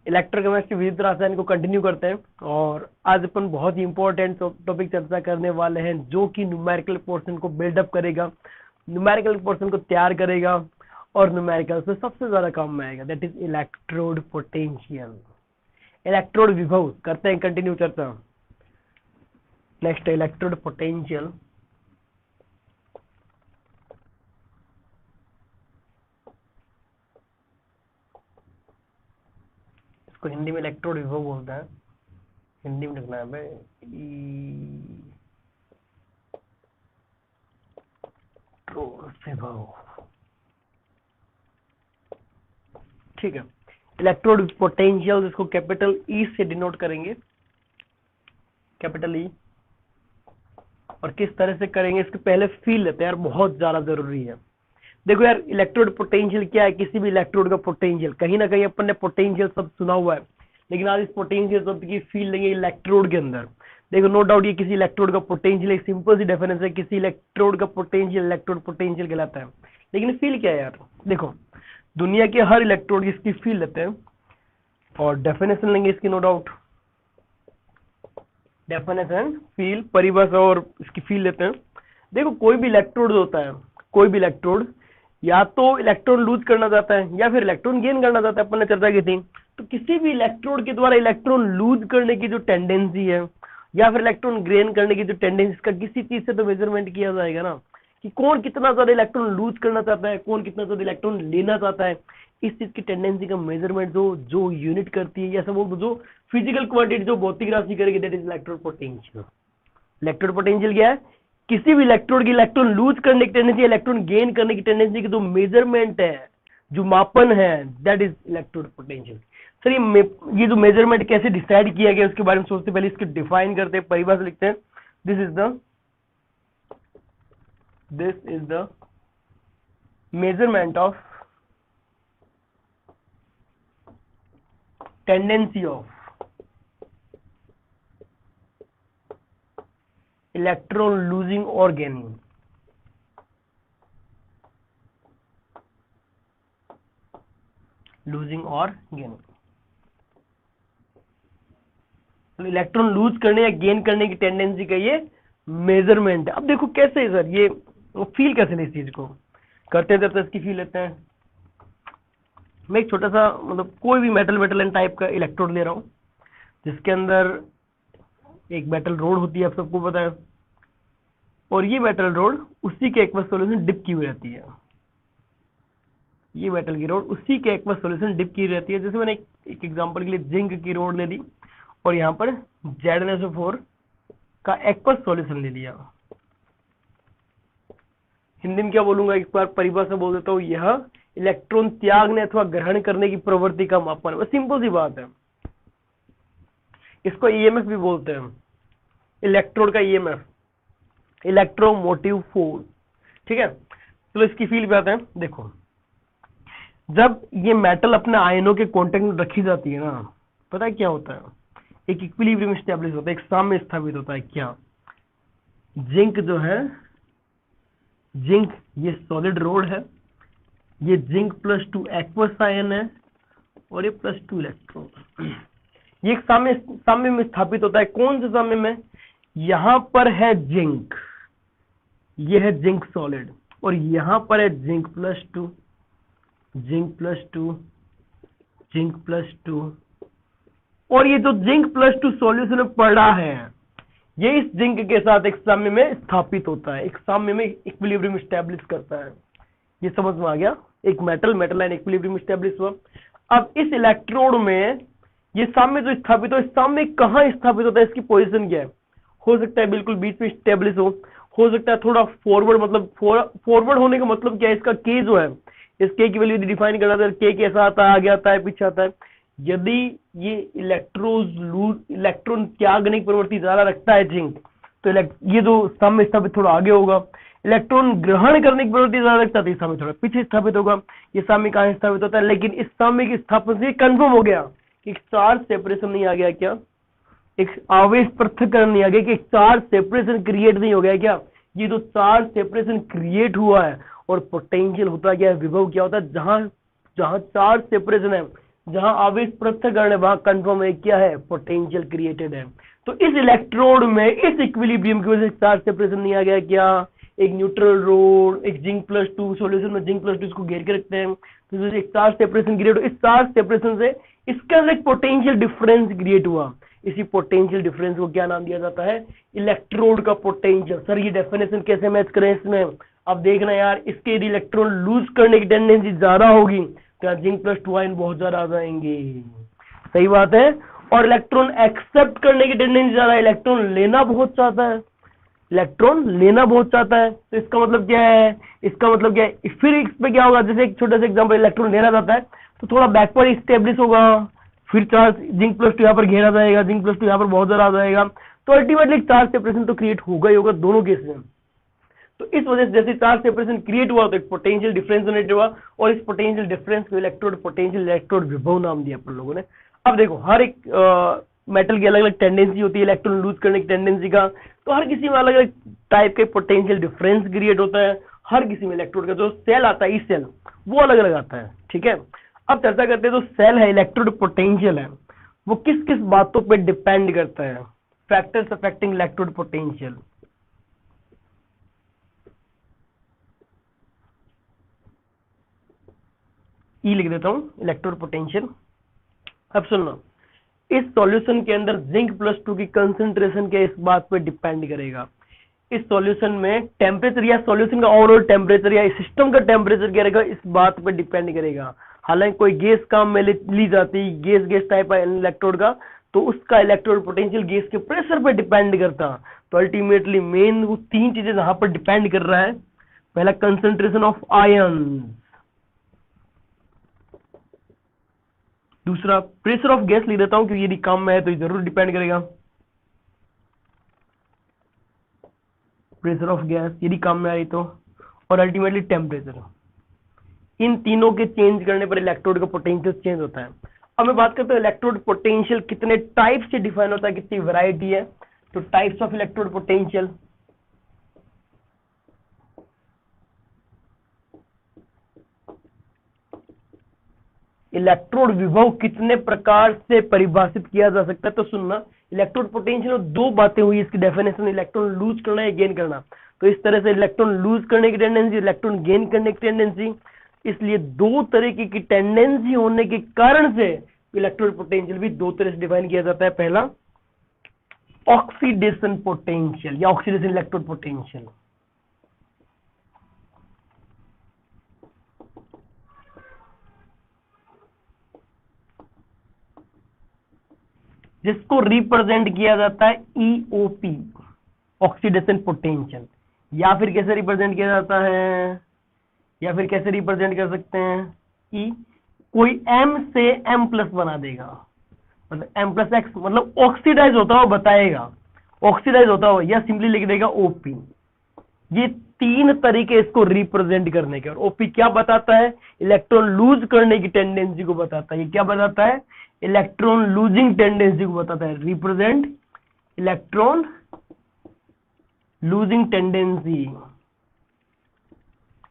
Electrochemistry विद्युत रसायन को कंटिन्यू करते हैं और आज अपन बहुत ही इंपॉर्टेंट टॉपिक चर्चा करने वाले हैं जो कि न्यूमेरिकल पोर्शन को बिल्डअप करेगा, न्यूमेरिकल पोर्शन को तैयार करेगा और न्यूमेरिकल से सबसे ज्यादा काम में आएगा, that is electrode potential, electrode विभव। करते हैं कंटिन्यू चर्चा। Next electrode potential. इसको हिंदी में इलेक्ट्रोड विभव बोलते हैं, हिंदी में लिखना है भाई विभव। ठीक है, इलेक्ट्रोड पोटेंशियल जिसको कैपिटल ई से डिनोट करेंगे, कैपिटल ई। और किस तरह से करेंगे इसके पहले फील लेते हैं यार, बहुत ज्यादा जरूरी है। देखो यार, इलेक्ट्रोड पोटेंशियल क्या है? किसी भी इलेक्ट्रोड का पोटेंशियल, कहीं ना कहीं अपन ने पोटेंशियल शब्द सुना हुआ है, लेकिन आज इस पोटेंशियल शब्द की फील लेंगे इलेक्ट्रोड के अंदर। देखो नो डाउट ये किसी इलेक्ट्रोड का पोटेंशियल, एक सिंपल सी डेफिनेशन है, किसी इलेक्ट्रोड का पोटेंशियल इलेक्ट्रोड पोटेंशियल कहलाता है। लेकिन फील क्या है यार? देखो दुनिया के हर इलेक्ट्रोड की इसकी फील लेते हैं और डेफिनेशन लेंगे इसकी, नो डाउट डेफिनेशन, फील, परिभाषा और इसकी फील लेते हैं। देखो कोई भी इलेक्ट्रोड होता है, कोई भी इलेक्ट्रोड या तो इलेक्ट्रॉन लूज करना चाहता है या फिर इलेक्ट्रॉन गेन करना चाहता है, अपन ने चर्चा की थी। तो किसी भी इलेक्ट्रोड के द्वारा इलेक्ट्रॉन लूज करने की जो टेंडेंसी है या फिर इलेक्ट्रॉन गेन करने की जो टेंडेंसी, इसका किसी चीज से तो मेजरमेंट किया जाएगा ना, कि कौन कितना ज्यादा इलेक्ट्रॉन लूज करना चाहता है, कौन कितना ज्यादा इलेक्ट्रॉन लेना चाहता है। इस चीज की टेंडेंसी का मेजरमेंट जो यूनिट करती है, या सब जो फिजिकल क्वांटिटी जो भौतिक राशि करेगी, that is electrode potential. Electrode potential क्या है? किसी भी इलेक्ट्रोड की इलेक्ट्रॉन लूज करने की टेंडेंसी, इलेक्ट्रॉन गेन करने की टेंडेंसी की जो मेजरमेंट है, जो मापन है, that is electrode potential. Sir ये जो मेजरमेंट कैसे डिसाइड किया गया उसके बारे में सोचते पहले इसको डिफाइन करते हैं, परिभाषा लिखते हैं। This is the measurement of tendency of electron losing और गेनिंग। लूजिंग और गेनिंग, तो इलेक्ट्रॉन लूज करने या गेन करने की टेंडेंसी का ये मेजरमेंट है। अब देखो कैसे है सर, ये फील कैसे ले इस चीज को करते हैं, इसकी फील लेते हैं। मैं एक छोटा सा मतलब कोई भी मेटल एंड टाइप का इलेक्ट्रोड ले रहा हूं, जिसके अंदर एक मेटल रोड होती है, आप सबको पता है, और ये मेटल रोड उसी के एक्वस सॉल्यूशन डिप की हुई रहती है। ये मेटल की रोड उसी के एक्वस सॉल्यूशन डिप की रहती है। जैसे मैंने एक एग्जांपल के लिए जिंक की रोड ले ली और यहाँ पर ZnSO4 का एक्वस सॉल्यूशन ले लिया। हिंदी में क्या बोलूंगा, एक बार परिभाषा बोल देता हूँ, यह इलेक्ट्रॉन त्यागने अथवा ग्रहण करने की प्रवृत्ति का मापन है। सिंपल सी बात है, इसको EMF भी बोलते हैं, इलेक्ट्रोड का EMF, इलेक्ट्रोमोटिव फोर्स। ठीक है, तो इसकी फील पे आते हैं। देखो जब ये मेटल अपने आयनों के कांटेक्ट में रखी जाती है ना, पता है क्या होता है, एक इक्विलिब्रियम एस्टैब्लिश होता है, एक साम्य स्थापित होता है। क्या? जिंक जो है, जिंक ये सॉलिड रोड है, ये जिंक +2 एक्वस आयन है और ये +2 इलेक्ट्रॉन, ये एक साम्य में स्थापित होता है। कौन से साम्य में? यहां पर है जिंक, ये है जिंक सॉलिड, और यहां पर है जिंक +2, जिंक +2, जिंक +2, और ये जो जिंक +2 सॉल्यूशन में पड़ा है, ये इस जिंक के साथ एक साम्य में स्थापित होता है, एक साम्य में इक्विलिब्रियम एस्टैब्लिश करता है। ये समझ में आ गया? एक मेटल लाइन इक्विलिब्रियम एस्टैब्लिश हुआ। अब इस इलेक्ट्रोड में ये साम्य जो स्थापित हो, इस साम्य कहां स्थापित होता है, इसकी पोजीशन क्या है? हो सकता है बिल्कुल बीच में स्टेब्लिश हो सकता है थोड़ा फॉरवर्ड, मतलब फॉरवर्ड होने का मतलब क्या है, इसका के जो है, इस के की वैल्यू डिफाइन करना था, के कैसा आता है, आगे आता है, पीछे आता है। यदि ये इलेक्ट्रॉन त्यागने की प्रवृत्ति ज्यादा रखता है जिंक, तो ये जो साम्य स्थापित थोड़ा आगे होगा। इलेक्ट्रॉन ग्रहण करने की प्रवृत्ति ज्यादा रखता है, साम्य थोड़ा पीछे स्थापित होगा। ये साम्य कहां स्थापित होता है? लेकिन इस साम्य की स्थापना से कंफर्म हो गया कि चार्ज सेपरेशन नहीं आ गया, क्या एक आवेश पृथक्करण नहीं आ गया, कि एक चार्ज सेपरेशन क्रिएट नहीं हो गया। क्या ये जो चार्ज सेपरेशन क्रिएट हुआ है और पोटेंशियल होता क्या है, विभव क्या होता है, जहां जहां चार्ज सेपरेशन है जहां आवेश पृथक्करण है वहां कन्फर्म है क्या है, पोटेंशियल क्रिएटेड है। तो इस इलेक्ट्रोड में इस इक्विलिब्रियम की वजह से चार्ज सेपरेशन नहीं आ गया क्या, एक न्यूट्रल रोड, एक जिंक प्लस टू, सोल्यूशन में जिंक प्लस टू इसको घेर के रखते हैं, तो एक चार्ज सेपरेशन क्रिएट हुआ। इस चार्ज सेपरेशन से इसके अंदर एक पोटेंशियल डिफरेंस क्रिएट हुआ। इसी पोटेंशियल डिफरेंस को क्या नाम दिया जाता है, इलेक्ट्रोड का पोटेंशियल। सर ये डेफिनेशन कैसे मैच करें इसमें, अब देखना यार, इसके यदि इलेक्ट्रॉन लूज करने की टेंडेंसी ज्यादा होगी तो यहाँ जिंक प्लस टू आयन बहुत ज्यादा आ जाएंगे, सही बात है। और इलेक्ट्रॉन एक्सेप्ट करने की टेंडेंसी ज्यादा, इलेक्ट्रॉन लेना बहुत चाहता है, इलेक्ट्रॉन लेना बहुत चाहता है। तो इसका मतलब क्या है, इसका मतलब क्या है, फिर इस पे क्या होगा, जैसे एक छोटा सा एग्जांपल, इलेक्ट्रॉन लेना चाहता है तो थोड़ा बैकवर्ड स्टेब्लिश होगा, फिर चार्ज जिंक प्लस टू यहाँ पर घेरा जाएगा, जिंक प्लस टू यहाँ पर बहुत ज्यादा आ जाएगा, तो अल्टीमेटली चार्ज सेपरेशन तो क्रिएट होगा ही होगा दोनों केस में। तो इस वजह से जैसे चार्ज सेपरेशन क्रिएट हुआ तो एक पोटेंशियल डिफरेंस जनरेट हुआ, और इस पोटेंशियल डिफरेंस को इलेक्ट्रोड पोटेंशियल, इलेक्ट्रोड विभव नाम दिया अपन लोगों ने। अब देखो हर एक मेटल की अलग अलग टेंडेंसी होती है इलेक्ट्रॉन लूज करने की टेंडेंसी का, तो हर किसी में अलग अलग टाइप के पोटेंशियल डिफरेंस क्रिएट होता है। हर किसी में इलेक्ट्रोड का जो सेल आता है, ई सेल, वो अलग अलग आता है, ठीक है। अब चर्चा करते हैं जो सेल है, इलेक्ट्रोड पोटेंशियल है, वो किस किस बातों पर डिपेंड करता है, फैक्टर्स अफेक्टिंग इलेक्ट्रोड पोटेंशियल। ई लिख देता हूं, इलेक्ट्रोड पोटेंशियल। अब सुनना, इस सॉल्यूशन के अंदर जिंक प्लस टू की कंसंट्रेशन के इस बात पर डिपेंड करेगा। इस सॉल्यूशन में टेम्परेचर या सॉल्यूशन का ओवरऑल टेम्परेचर या सिस्टम का टेम्परेचर क्या रहेगा, इस बात पर डिपेंड करेगा। हालांकि कोई गैस काम में ली जाती, गैस टाइप है इलेक्ट्रोड का, तो उसका इलेक्ट्रोड पोटेंशियल गैस के प्रेशर पर डिपेंड करता। तो अल्टीमेटली मेन वो तीन चीजें यहां पर डिपेंड कर रहा है। पहला कंसंट्रेशन ऑफ आयन, दूसरा प्रेशर ऑफ गैस लिख देता हूं क्योंकि यदि कम में है तो ये जरूर डिपेंड करेगा, प्रेशर ऑफ गैस यदि कम में आ रही तो, और अल्टीमेटली टेम्परेचर। इन तीनों के चेंज करने पर इलेक्ट्रोड का पोटेंशियल चेंज होता है। अब मैं बात करता हूं इलेक्ट्रोड पोटेंशियल कितने टाइप से डिफाइन होता है, कितनी वैरायटी है। तो types of electrode potential, electrode विभव कितने प्रकार से परिभाषित किया जा सकता है। तो सुनना, इलेक्ट्रोड पोटेंशियल में दो बातें हुई इसकी डेफिनेशन, इलेक्ट्रॉन लूज करना या गेन करना। तो इस तरह से इलेक्ट्रॉन लूज करने की टेंडेंसी, इलेक्ट्रॉन गेन करने की टेंडेंसी, इसलिए दो तरीके की टेंडेंसी होने के कारण से इलेक्ट्रोड पोटेंशियल भी दो तरह से डिफाइन किया जाता है। पहला ऑक्सीडेशन पोटेंशियल या ऑक्सीडेशन इलेक्ट्रोड पोटेंशियल, जिसको रिप्रेजेंट किया जाता है ईओपी, ऑक्सीडेशन पोटेंशियल। या फिर कैसे रिप्रेजेंट किया जाता है, या फिर कैसे रिप्रेजेंट कर सकते हैं, ई कोई एम से एम प्लस बना देगा, मतलब एम प्लस एक्स, मतलब ऑक्सीडाइज होता हुआ बताएगा, ऑक्सीडाइज होता हुआ, या सिंपली लिख देगा ओपी। ये तीन तरीके इसको रिप्रेजेंट करने के। और ओपी क्या बताता है, इलेक्ट्रॉन लूज करने की टेंडेंसी को बताता है। ये क्या बताता है, इलेक्ट्रॉन लूजिंग टेंडेंसी को बताता है, represent electron losing tendency,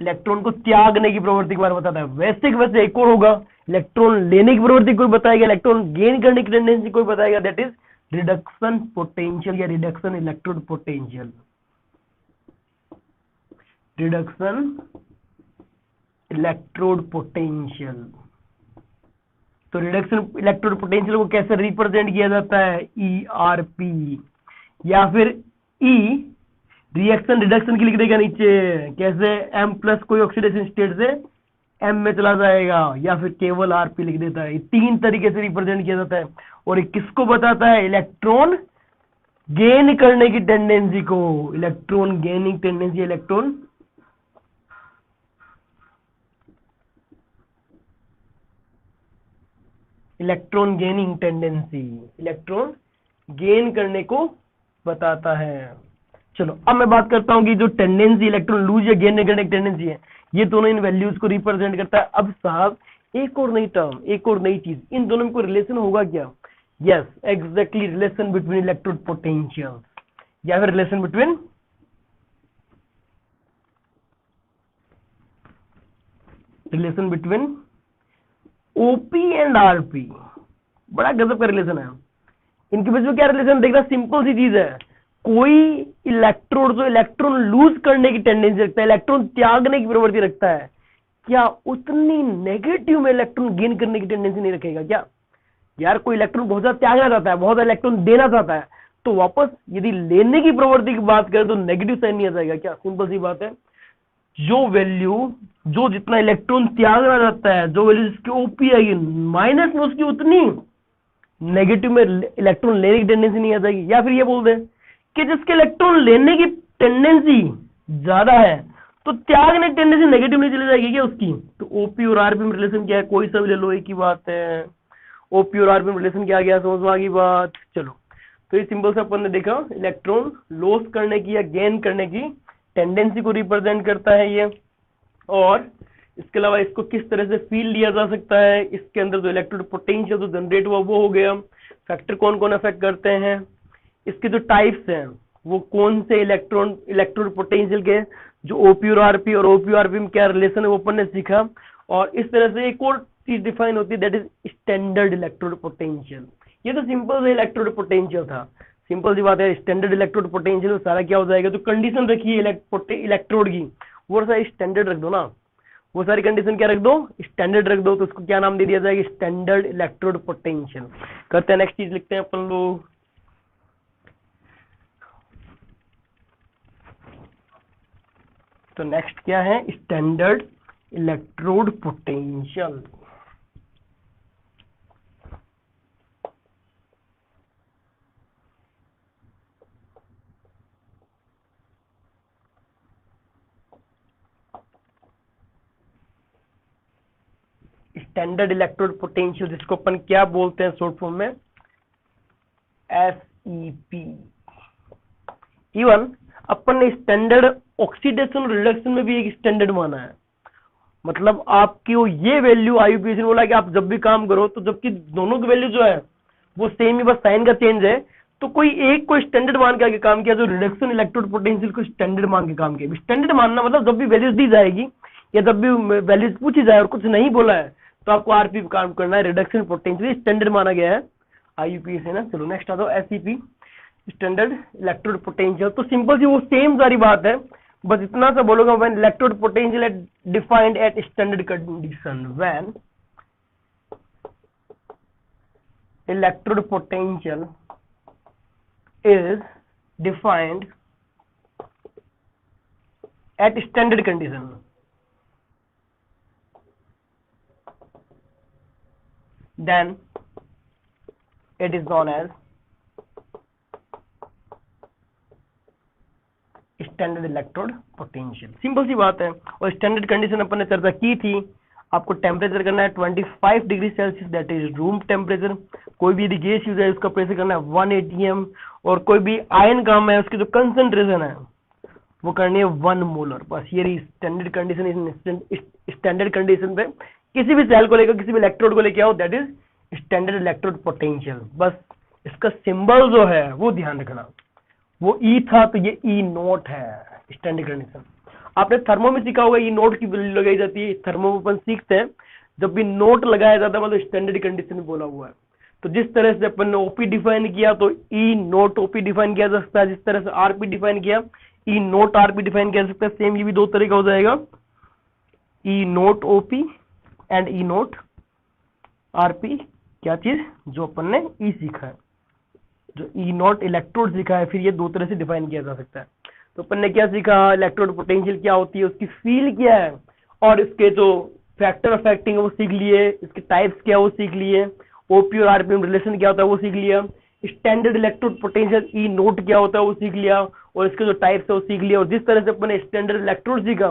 electron को त्यागने की प्रवृत्ति के बारे में बताता है। वैसे एक और होगा, इलेक्ट्रॉन लेने की प्रवृत्ति कोई बताएगा, इलेक्ट्रॉन गेन करने की टेंडेंसी कोई बताएगा, दैट इज रिडक्शन पोटेंशियल या reduction electrode potential, reduction electrode potential. तो रिडक्शन इलेक्ट्रोड पोटेंशियल को कैसे रिप्रेजेंट किया जाता है, ईआरपी, या फिर ई रिएक्शन रिडक्शन की लिख देगा नीचे, कैसे एम प्लस कोई ऑक्सीडेशन स्टेट से एम में चला जाएगा, या फिर केवल आरपी लिख देता है। तीन तरीके से रिप्रेजेंट किया जाता है। और ये किसको बताता है, इलेक्ट्रॉन गेन करने की टेंडेंसी को, electron gaining tendency, electron gaining tendency, electron gain करने को बताता है। चलो अब मैं बात करता हूं कि जो टेंडेंसी इलेक्ट्रॉन लूज या गेन करने की टेंडेंसी है, ये दोनों इन वैल्यूज को रिप्रेजेंट करता है। अब साहब एक और नई टर्म, एक और नई चीज, इन दोनों में कोई रिलेशन होगा क्या, yes exactly, relation between electrode potential, या फिर relation between OP and RP, बड़ा गजब का रिलेशन है। इनके बीच में क्या रिलेशन देखना, सिंपल सी चीज है। कोई इलेक्ट्रोड जो इलेक्ट्रॉन लूज करने की टेंडेंसी रखता है, इलेक्ट्रॉन त्यागने की प्रवृत्ति रखता है, क्या उतनी नेगेटिव में इलेक्ट्रॉन गेन करने की टेंडेंसी नहीं रखेगा क्या? यार कोई इलेक्ट्रॉन बहुत ज्यादा त्यागना चाहता है, बहुत ज्यादा इलेक्ट्रॉन देना चाहता है, तो वापस यदि लेने की प्रवृत्ति की बात करें तो नेगेटिव साइन नहीं आ जाएगा क्या? सिंपल सी बात है। जो वैल्यू, जो जितना इलेक्ट्रॉन त्यागना चाहता है, जो वैल्यू जिसकी ओपी आएगी, माइनस में उसकी उतनी नेगेटिव में इलेक्ट्रॉन लेने की टेंडेंसी नहीं आ जाएगी। या फिर ये बोल दे कि जिसके इलेक्ट्रॉन लेने की टेंडेंसी ज्यादा है तो त्यागने की टेंडेंसी नेगेटिव नहीं चली जाएगी क्या उसकी? तो ओपी और आरपी में रिलेशन क्या है, कोई सा भी ले लो, एक ही बात है। ओपी और आरपी में रिलेशन क्या गया, समझ में आ गई बात। चलो, तो ये सिंपल से अपन ने देखा, इलेक्ट्रॉन लॉस करने की या गेन करने की टेंडेंसी को रिप्रेजेंट करता है ये। और इसके अलावा इसको किस तरह से फील लिया जा सकता है, इसके अंदर जो इलेक्ट्रोड पोटेंशियल जो जनरेट हुआ वो हो गया। फैक्टर कौन कौन अफेक्ट करते हैं, इसके जो टाइप्स हैं वो कौन से इलेक्ट्रोड पोटेंशियल के, जो ओपी और आरपी, और ओपी और आरपी में क्या रिलेशन है वो अपन ने सीखा। और इस तरह से एक और चीज डिफाइन होती है, that is standard electrode potential. ये तो सिंपल से इलेक्ट्रोड पोटेंशियल था, सिंपल सी बात है। स्टैंडर्ड इलेक्ट्रोड पोटेंशियल सारा क्या हो जाएगा, तो कंडीशन रखी है इलेक्ट्रोड की, वो सारा स्टैंडर्ड रख दो ना, वो सारी कंडीशन क्या रख दो, स्टैंडर्ड रख दो, तो उसको क्या नाम दे दिया जाएगा, स्टैंडर्ड इलेक्ट्रोड पोटेंशियल। करते हैं नेक्स्ट चीज, लिखते हैं अपन लोग। तो नेक्स्ट क्या है, standard electrode potential. Standard electrode potential, जिसको अपन क्या बोलते हैं शॉर्ट फॉर्म में, SEP। इवन अपन ने स्टैंडर्ड ऑक्सीडेशन रिडक्शन में भी एक स्टैंडर्ड माना है। मतलब आपकी वो ये वैल्यू आईयूपीएसी ने बोला कि आप जब भी काम करो तो जबकि दोनों की वैल्यू जो है वो सेम ही, बस साइन का चेंज है, तो कोई एक को स्टैंडर्ड मान के आगे काम किया, जो रिडक्शन इलेक्ट्रोड पोटेंशियल को स्टैंडर्ड मान के काम किया। स्टैंडर्ड मानना मतलब जब भी वैल्यूज दी जाएगी या जब भी वैल्यूज पूछी जाए और कुछ नहीं बोला है तो आपको आरपी पे काम करना है, रिडक्शन पोटेंशियल स्टैंडर्ड माना गया है आईयूपीएसी ना। चलो नेक्स्ट आ जाओ, एसईपी, स्टैंडर्ड इलेक्ट्रोड पोटेंशियल। तो सिंपल सी वो सेम सारी बात है, बस इतना सा बोलोगे, when electrode potential at defined at standard condition, when electrode potential is defined at standard condition, then it is known as standard electrode potential. Simple सी बात है। और स्टैंडर्ड कंडीशन अपन ने चर्चा की थी, आपको टेम्परेचर करना है 25 degree Celsius, that is room temperature. कोई भी यदि गैस यूज है उसका प्रेशर करना है 1 atm, और कोई भी आयन काम है उसकी जो कंसंट्रेशन है वो करनी है 1 मोलर। बस ये रही स्टैंडर्ड कंडीशन। स्टैंडर्ड कंडीशन पे किसी भी सेल को लेकर, किसी भी इलेक्ट्रोड को लेकर आओ, that is standard electrode potential. बस इसका सिंबल जो है वो ध्यान रखना, वो ई था तो ये ई नोट है स्टैंडर्ड कंडीशन। आपने थर्मो में सीखा होगा, ई नोट की वैल्यू लगाई जाती है। थर्मो में अपन सीखते हैं जब भी नोट लगाया जाता है मतलब स्टैंडर्ड कंडीशन में बोला हुआ है। तो जिस तरह से अपन ने ओपी डिफाइन किया तो ई नोट ओपी डिफाइन किया जा सकता है, जिस तरह से आरपी डिफाइन किया ई नोट आरपी डिफाइन किया जा सकता है। सेम ये भी दो तरीका हो जाएगा, E naught OP and E naught RP. क्या चीज, जो अपन ने ई सीखा है, जो ई नॉट इलेक्ट्रोड सीखा है, फिर ये दो तरह से डिफाइन किया जा सकता है। तो अपन ने क्या सीखा, इलेक्ट्रोड पोटेंशियल क्या होती है, उसकी फील क्या है, और इसके जो फैक्टर अफेक्टिंग है वो सीख लिए, इसके टाइप्स क्या है वो सीख लिए, ओपी और आरपी में रिलेशन क्या होता है वो सीख लिया, स्टैंडर्ड इलेक्ट्रोड पोटेंशियल ई नोट क्या होता है वो सीख लिया, और इसके जो टाइप्स है वो सीख लिया। और जिस तरह से अपन ने स्टैंडर्ड इलेक्ट्रोड सीखा,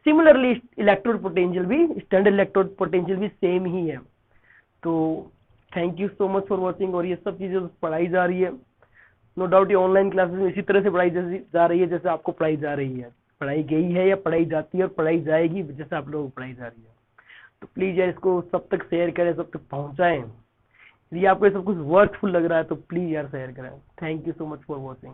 सिमिलरली इलेक्ट्रोड पोटेंशियल भी, स्टैंडर्ड इलेक्ट्रोड पोटेंशियल भी सेम ही है। तो thank you so much for watching. और ये सब चीजें पढ़ाई जा रही है, नो डाउट ये ऑनलाइन क्लासेस में इसी तरह से पढ़ाई जा रही है जैसे आपको पढ़ाई जा रही है, पढ़ाई गई है या पढ़ाई जाती है और पढ़ाई जाएगी जैसे आप लोगों को पढ़ाई जा रही है। तो प्लीज यार इसको सब तक शेयर करें, सब तक पहुंचाएं। यदि आपको ये सब कुछ वर्कफुल लग रहा है तो प्लीज यार शेयर करें। Thank you so much for watching.